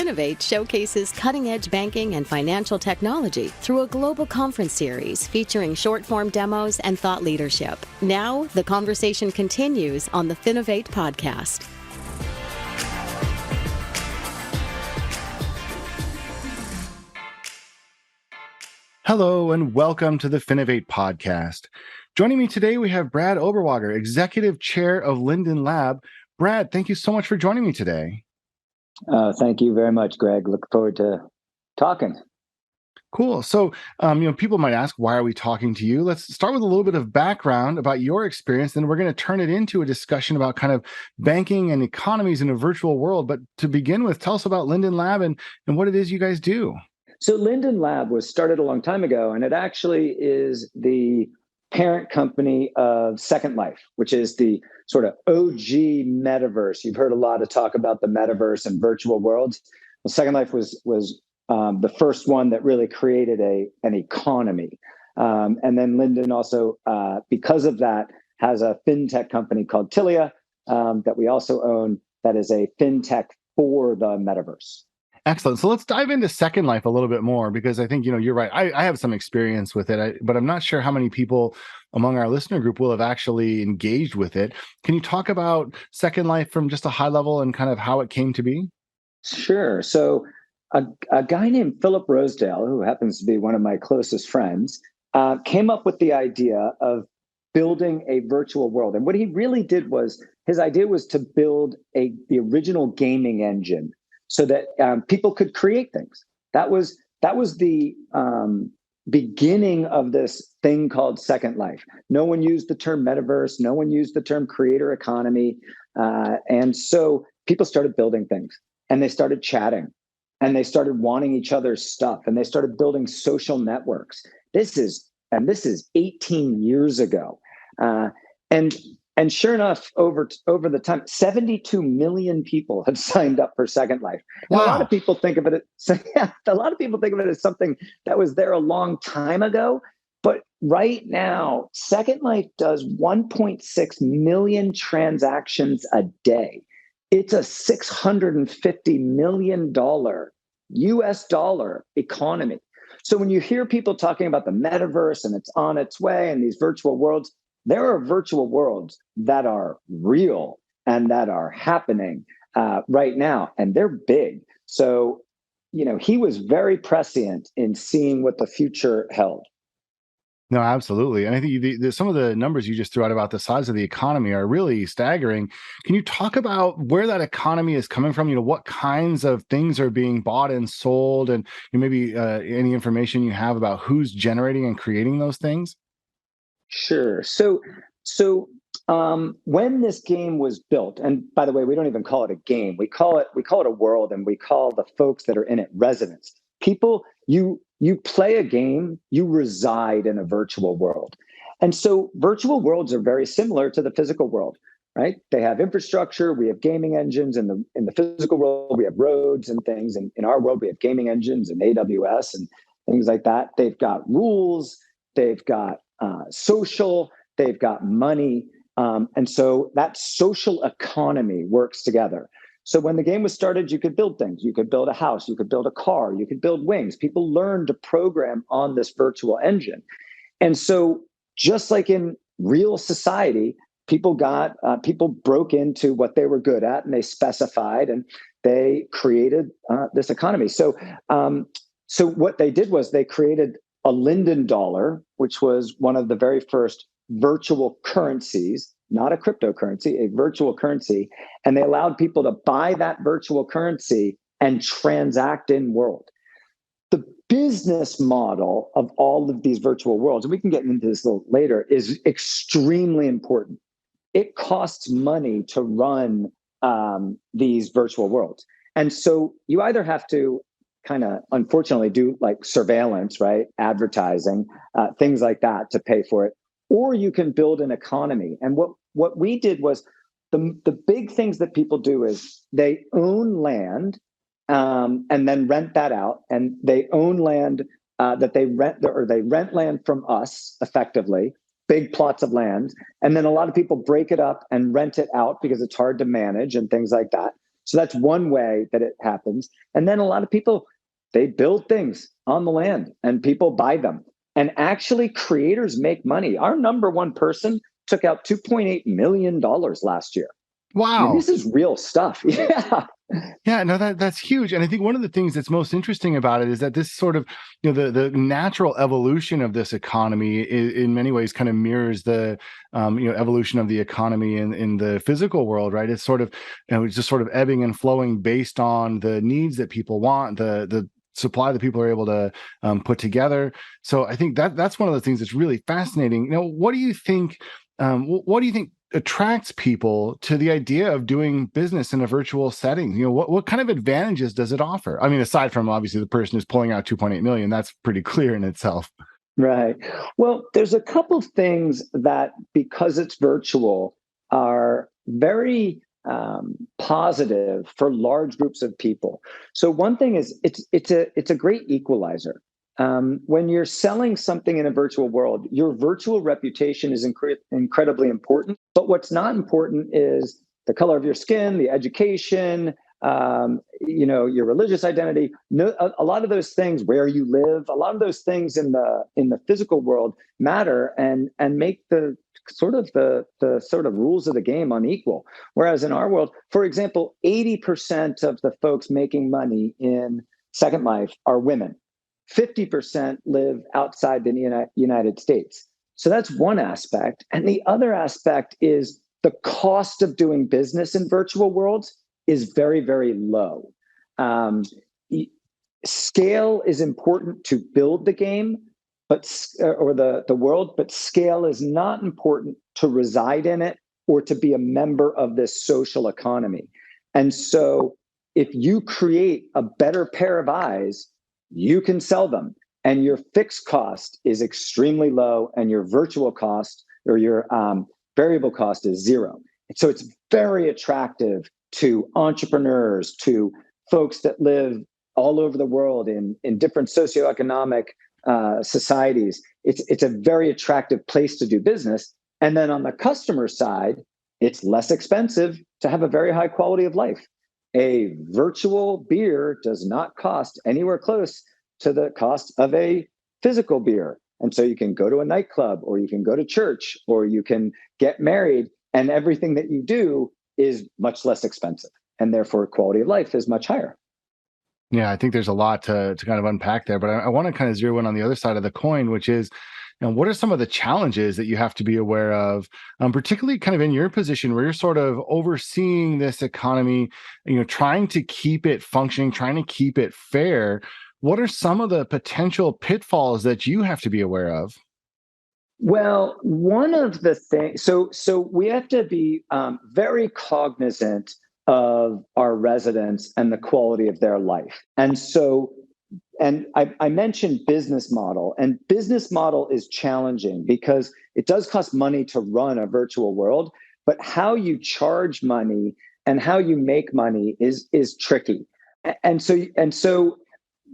Finovate showcases cutting-edge banking and financial technology through a global conference series featuring short-form demos and thought leadership. Now, the conversation continues on the Finovate podcast. Hello, and welcome to the Finovate podcast. Joining me today, we have Brad Oberwager, Executive Chair of Linden Lab. Brad, thank you so much for joining me today. Thank you very much, Greg. Look forward to talking. Cool. So, people might ask, why are we talking to you? Let's start with a little bit of background about your experience, then we're going to turn it into a discussion about kind of banking and economies in a virtual world. But to begin with, tell us about Linden Lab and what it is you guys do. So Linden Lab was started a long time ago, and it actually is the parent company of Second Life, which is the sort of OG metaverse. You've heard a lot of talk about the metaverse and virtual worlds. Well, Second Life was the first one that really created an economy. And then Linden also, because of that, has a fintech company called Tilia that we also own that is a fintech for the metaverse. Excellent. So let's dive into Second Life a little bit more, because I think, you're right. I have some experience with it, but I'm not sure how many people among our listener group will have actually engaged with it. Can you talk about Second Life from just a high level and kind of how it came to be? Sure. So a guy named Philip Rosedale, who happens to be one of my closest friends, came up with the idea of building a virtual world. And what he really did was, his idea was to build the original gaming engine so that people could create things. That was the beginning of this thing called Second Life. No one used the term metaverse. No one used the term creator economy. And so people started building things, and they started chatting, and they started wanting each other's stuff, and they started building social networks. This is 18 years ago. And sure enough, over the time, 72 million people have signed up for Second Life. Now, Wow. A lot of people think of it as something that was there a long time ago. But right now, Second Life does 1.6 million transactions a day. It's a $650 million US dollar economy. So when you hear people talking about the metaverse and it's on its way and these virtual worlds, there are virtual worlds that are real and that are happening right now, and they're big. So, he was very prescient in seeing what the future held. No, absolutely. And I think some of the numbers you just threw out about the size of the economy are really staggering. Can you talk about where that economy is coming from? What kinds of things are being bought and sold, and maybe any information you have about who's generating and creating those things? Sure. So when this game was built, and by the way, we don't even call it a game. We call it a world, and we call the folks that are in it residents. People, you play a game, you reside in a virtual world. And so virtual worlds are very similar to the physical world, right? They have infrastructure. We have gaming engines. In the physical world, we have roads and things. And in our world, we have gaming engines and AWS and things like that. They've got rules. They've got social, they've got money. And so that social economy works together. So when the game was started, you could build things. You could build a house, you could build a car, you could build wings. People learned to program on this virtual engine. And so just like in real society, people broke into what they were good at, and they specified, and they created this economy. So what they did was they created a Linden dollar, which was one of the very first virtual currencies, not a cryptocurrency, a virtual currency. And they allowed people to buy that virtual currency and transact in world. The business model of all of these virtual worlds, and we can get into this a little later, is extremely important. It costs money to run these virtual worlds. And so you either have to kind of unfortunately do like surveillance, right? Advertising, things like that to pay for it. Or you can build an economy. And what we did was the big things that people do is they own land and then rent that out. And they own land that they rent, or they rent land from us effectively, big plots of land. And then a lot of people break it up and rent it out because it's hard to manage and things like that. So that's one way that it happens. And then a lot of people, they build things on the land and people buy them. And actually, creators make money. Our number one person took out $2.8 million last year. I mean, Wow. this is real stuff. Yeah. Yeah, no, that's huge. And I think one of the things that's most interesting about it is that this sort of, the natural evolution of this economy in many ways kind of mirrors the, evolution of the economy in the physical world, right? It's sort of, it's just sort of ebbing and flowing based on the needs that people want, the supply that people are able to put together. So I think that's one of the things that's really fascinating. What do you think? What do you think attracts people to the idea of doing business in a virtual setting? What kind of advantages does it offer? I mean, aside from obviously the person who's pulling out 2.8 million, that's pretty clear in itself. Right. Well, there's a couple of things that, because it's virtual, are very positive for large groups of people. So one thing is it's a great equalizer. When you're selling something in a virtual world, your virtual reputation is incredibly important. But what's not important is the color of your skin, the education, your religious identity. No, a lot of those things, where you live, a lot of those things in the physical world matter and make the sort of rules of the game unequal. Whereas in our world, for example, 80% of the folks making money in Second Life are women. 50% live outside the United States. So that's one aspect. And the other aspect is the cost of doing business in virtual worlds is very, very low. Scale is important to build the game, or the world, but scale is not important to reside in it or to be a member of this social economy. And so if you create a better pair of eyes, you can sell them, and your fixed cost is extremely low, and your virtual cost or your variable cost is zero. And so it's very attractive to entrepreneurs, to folks that live all over the world in different socioeconomic societies. It's a very attractive place to do business. And then on the customer side, it's less expensive to have a very high quality of life. A virtual beer does not cost anywhere close to the cost of a physical beer. And so you can go to a nightclub, or you can go to church, or you can get married, and everything that you do is much less expensive. And therefore, quality of life is much higher. Yeah, I think there's a lot to kind of unpack there, but I want to kind of zero in on the other side of the coin, which is, what are some of the challenges that you have to be aware of, particularly kind of in your position where you're sort of overseeing this economy, trying to keep it functioning, trying to keep it fair? What are some of the potential pitfalls that you have to be aware of? Well, one of the things, so we have to be very cognizant of our residents and the quality of their life. And I mentioned business model, and business model is challenging because it does cost money to run a virtual world, but how you charge money and how you make money is tricky. And so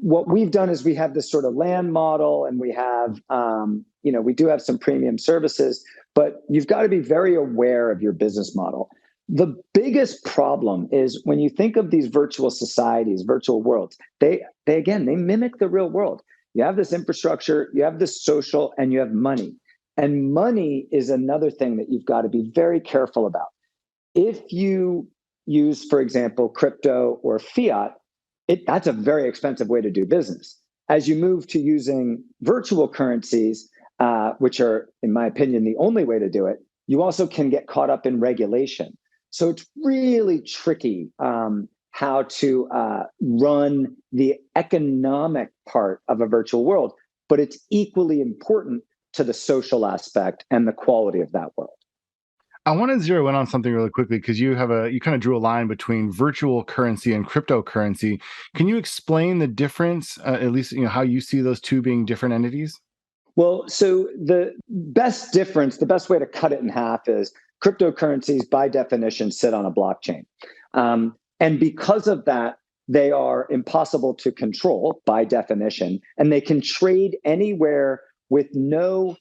what we've done is we have this sort of land model, and we have, we do have some premium services, but you've got to be very aware of your business model. The biggest problem is when you think of these virtual societies, virtual worlds, they mimic the real world. You have this infrastructure, you have this social, and you have money. And money is another thing that you've got to be very careful about. If you use, for example, crypto or fiat, that's a very expensive way to do business. As you move to using virtual currencies, which are, in my opinion, the only way to do it, you also can get caught up in regulation. So it's really tricky how to run the economic part of a virtual world, but it's equally important to the social aspect and the quality of that world. I want to zero in on something really quickly because you kind of drew a line between virtual currency and cryptocurrency. Can you explain the difference, at least how you see those two being different entities? Well, so the best way to cut it in half is cryptocurrencies, by definition, sit on a blockchain. And because of that, they are impossible to control by definition, and they can trade anywhere with no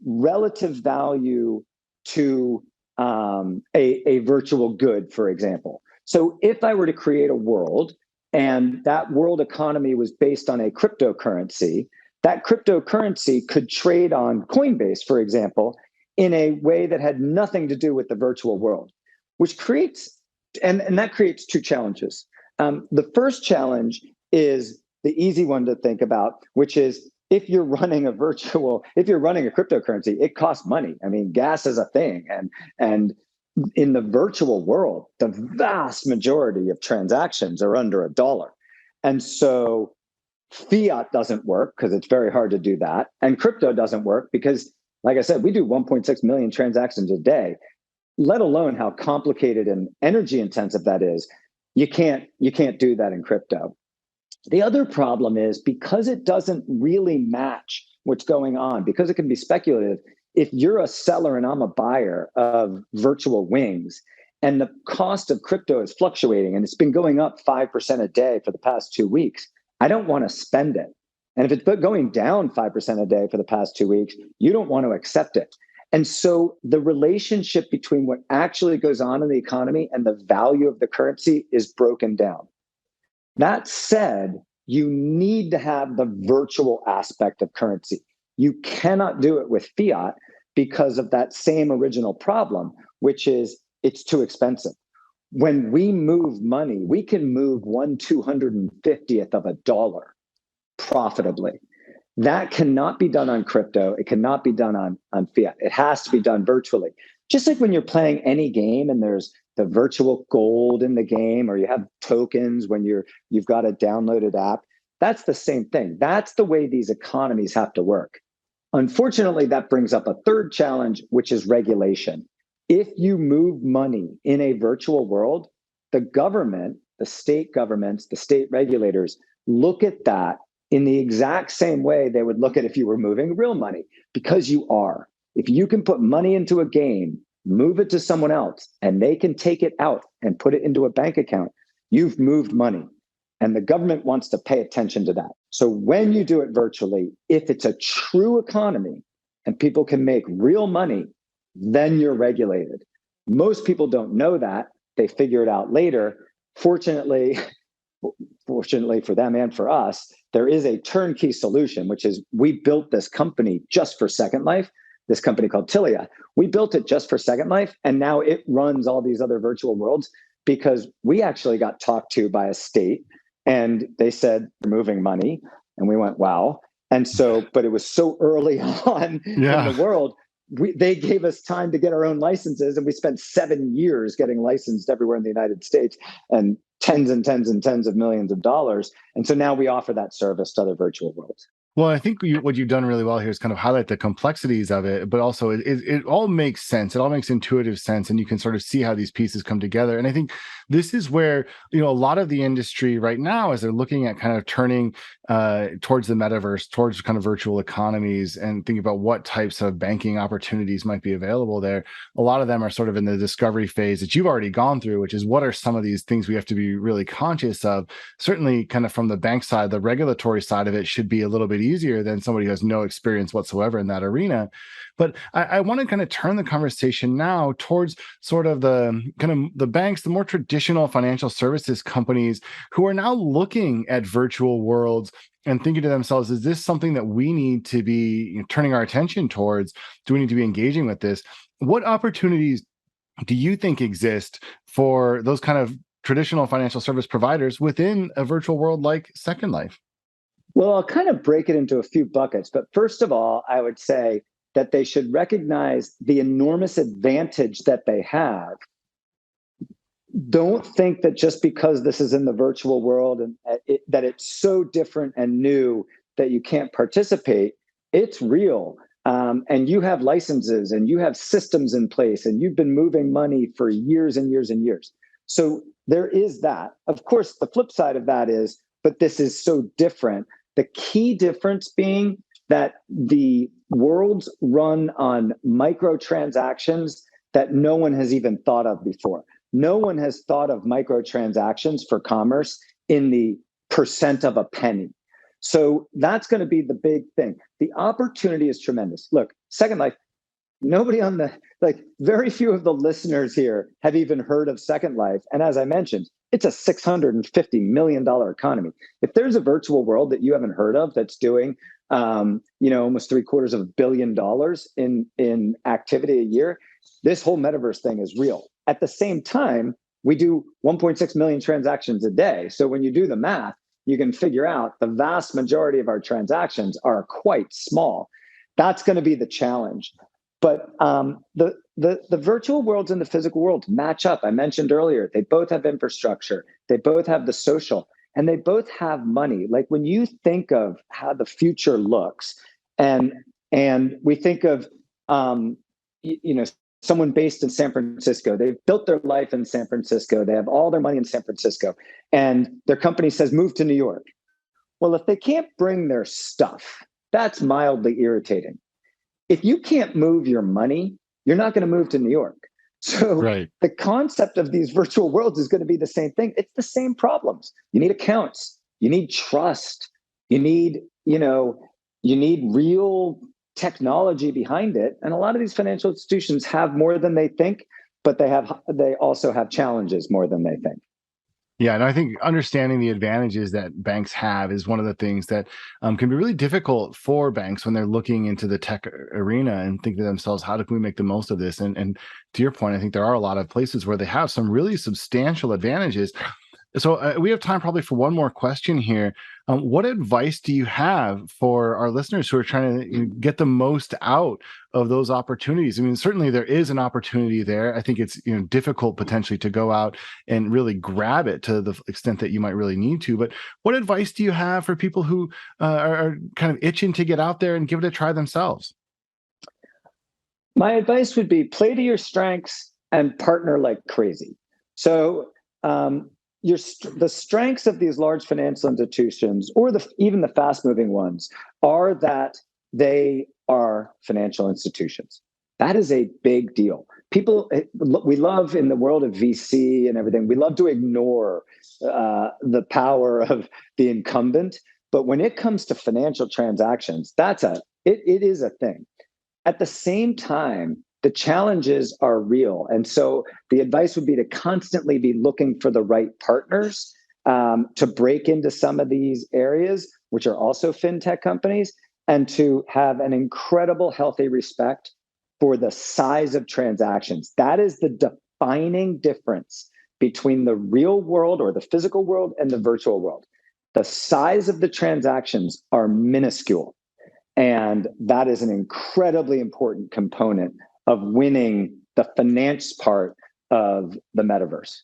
relative value to a virtual good, for example. So if I were to create a world and that world economy was based on a cryptocurrency, that cryptocurrency could trade on Coinbase, for example, in a way that had nothing to do with the virtual world, which creates, and that creates two challenges. The first challenge is the easy one to think about, which is if you're running a cryptocurrency, it costs money. I mean, gas is a thing. And in the virtual world, the vast majority of transactions are under $1. And so fiat doesn't work because it's very hard to do that. And crypto doesn't work because, like I said, we do 1.6 million transactions a day, let alone how complicated and energy intensive that is. You can't do that in crypto. The other problem is because it doesn't really match what's going on, because it can be speculative. If you're a seller and I'm a buyer of virtual wings and the cost of crypto is fluctuating and it's been going up 5% a day for the past 2 weeks, I don't want to spend it. And if it's going down 5% a day for the past 2 weeks, you don't want to accept it. And so the relationship between what actually goes on in the economy and the value of the currency is broken down. That said, you need to have the virtual aspect of currency. You cannot do it with fiat because of that same original problem, which is it's too expensive. When we move money, we can move 1/250th of a dollar profitably. That cannot be done on crypto. It cannot be done on fiat. It has to be done virtually. Just like when you're playing any game and there's the virtual gold in the game, or you have tokens when you've got a downloaded app. That's the same thing. That's the way these economies have to work. Unfortunately, that brings up a third challenge, which is regulation. If you move money in a virtual world, the government, the state governments, the state regulators look at that in the exact same way they would look at if you were moving real money, because you are. If you can put money into a game, move it to someone else, and they can take it out and put it into a bank account, you've moved money. And the government wants to pay attention to that. So when you do it virtually, if it's a true economy and people can make real money, then you're regulated. Most people don't know that. They figure it out later. Fortunately for them and for us, there is a turnkey solution, which is we built this company just for Second Life, this company called Tilia. We built it just for Second Life, and now it runs all these other virtual worlds because we actually got talked to by a state and they said, we're moving money. And we went, wow. And so, but it was so early on in the world, they gave us time to get our own licenses, and we spent 7 years getting licensed everywhere in the United States, and tens and tens and tens of millions of dollars. And so now we offer that service to other virtual worlds. Well, I think what you've done really well here is kind of highlight the complexities of it, but also it all makes sense. It all makes intuitive sense, and you can sort of see how these pieces come together. And I think this is where, a lot of the industry right now, as they're looking at kind of turning towards the metaverse, towards kind of virtual economies, and thinking about what types of banking opportunities might be available there, a lot of them are sort of in the discovery phase that you've already gone through, which is what are some of these things we have to be really conscious of. Certainly, kind of from the bank side, the regulatory side of it should be a little bit easier than somebody who has no experience whatsoever in that arena. But I want to kind of turn the conversation now towards sort of the banks, the more traditional financial services companies who are now looking at virtual worlds and thinking to themselves, is this something that we need to be turning our attention towards? Do we need to be engaging with this? What opportunities do you think exist for those kind of traditional financial service providers within a virtual world like Second Life? Well, I'll kind of break it into a few buckets. But first of all, I would say that they should recognize the enormous advantage that they have. Don't think that just because this is in the virtual world and that it's so different and new that you can't participate. It's real. And you have licenses and you have systems in place and you've been moving money for years and years and years. So there is that. Of course, the flip side of that is, but this is so different. The key difference being that the worlds run on microtransactions that no one has even thought of before. No one has thought of microtransactions for commerce in the percent of a penny. So that's going to be the big thing. The opportunity is tremendous. Look, Second Life, Nobody on the, like, very few of the listeners here have even heard of Second Life. And as I mentioned, it's a $650 million economy. If there's a virtual world that you haven't heard of that's doing, almost $750 million in activity a year, this whole metaverse thing is real. At the same time, we do 1.6 million transactions a day. So when you do the math, you can figure out the vast majority of our transactions are quite small. That's going to be the challenge. But the virtual worlds and the physical world match up. I mentioned earlier, they both have infrastructure, they both have the social, and they both have money. Like when you think of how the future looks, and we think of someone based in San Francisco, they've built their life in San Francisco, they have all their money in San Francisco, and their company says move to New York. Well, if they can't bring their stuff, that's mildly irritating. If you can't move your money, you're not going to move to New York. So The concept of these virtual worlds is going to be the same thing. It's the same problems. You need accounts. You need trust. You need real technology behind it. And a lot of these financial institutions have more than they think, but they also have challenges more than they think. Yeah, and I think understanding the advantages that banks have is one of the things that can be really difficult for banks when they're looking into the tech arena and think to themselves, how can we make the most of this? And to your point, I think there are a lot of places where they have some really substantial advantages. So we have time probably for one more question here. What advice do you have for our listeners who are trying to get the most out of those opportunities? I mean, certainly there is an opportunity there. I think it's difficult potentially to go out and really grab it to the extent that you might really need to. But what advice do you have for people who are kind of itching to get out there and give it a try themselves? My advice would be play to your strengths and partner like crazy. So the strengths of these large financial institutions, or even the fast-moving ones, are that they are financial institutions. That is a big deal. We love, in the world of VC and everything, we love to ignore the power of the incumbent. But when it comes to financial transactions, it is a thing. At the same time, the challenges are real. And so the advice would be to constantly be looking for the right partners to break into some of these areas, which are also fintech companies, and to have an incredible, healthy respect for the size of transactions. That is the defining difference between the real world or the physical world and the virtual world. The size of the transactions are minuscule. And that is an incredibly important component of winning the finance part of the metaverse.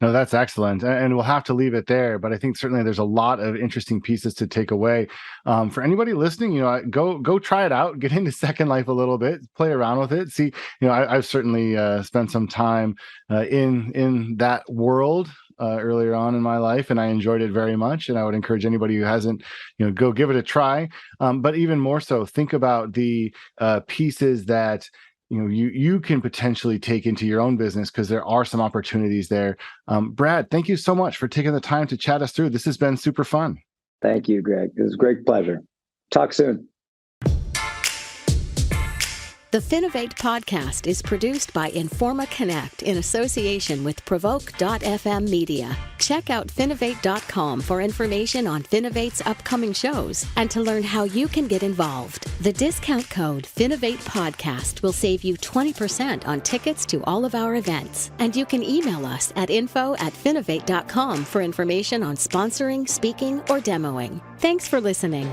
No, that's excellent. And we'll have to leave it there. But I think certainly there's a lot of interesting pieces to take away. For anybody listening, go try it out, get into Second Life a little bit, play around with it. See, I've certainly spent some time in that world earlier on in my life, and I enjoyed it very much. And I would encourage anybody who hasn't, go give it a try. But even more so, think about the pieces that you can potentially take into your own business, because there are some opportunities there. Brad, thank you so much for taking the time to chat us through. This has been super fun. Thank you, Greg. It was a great pleasure. Talk soon. The Finovate podcast is produced by Informa Connect in association with Provoke.fm Media. Check out Finovate.com for information on Finovate's upcoming shows and to learn how you can get involved. The discount code Finovate Podcast will save you 20% on tickets to all of our events. And you can email us at info@finovate.com for information on sponsoring, speaking, or demoing. Thanks for listening.